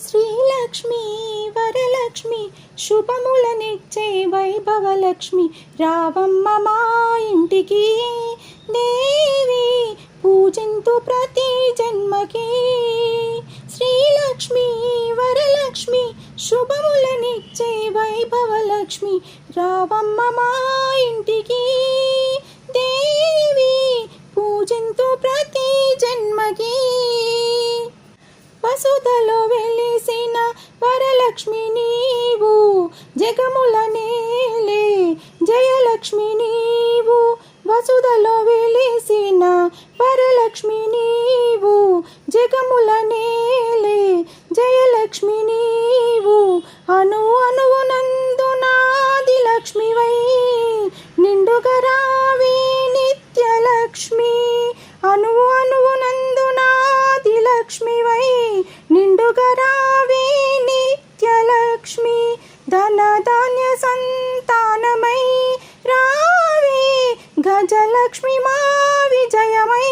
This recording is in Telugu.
శ్రీలక్ష్మి వరలక్ష్మి శుభములనిచ్చే వైభవలక్ష్మి రావమ్మ మా ఇంటికి దేవి పూజింతు ప్రతి జన్మకి. శ్రీలక్ష్మి వరలక్ష్మి శుభములనిచ్చే వైభవలక్ష్మి రావమ్మ మా ఇంటికి దేవి పూజింతు ప్రతి జన్మకి. వసుధలో వెలిసిన వరలక్ష్మి నీవు జగముల నేలే జయలక్ష్మి నీవు. వసుధలో వెలిసిన వరలక్ష్మి నీవు జగముల నేలే జయలక్ష్మి నీవు. అను అనువునందునాది లక్ష్మివై నిండుగా రావే నిత్యలక్ష్మి. అను అనువునందునాది లక్ష్మివై నిండుగా రావే నిత్యలక్ష్మి. ధన ధాన్య సంతానమై రావే గజలక్ష్మి మా విజయమై.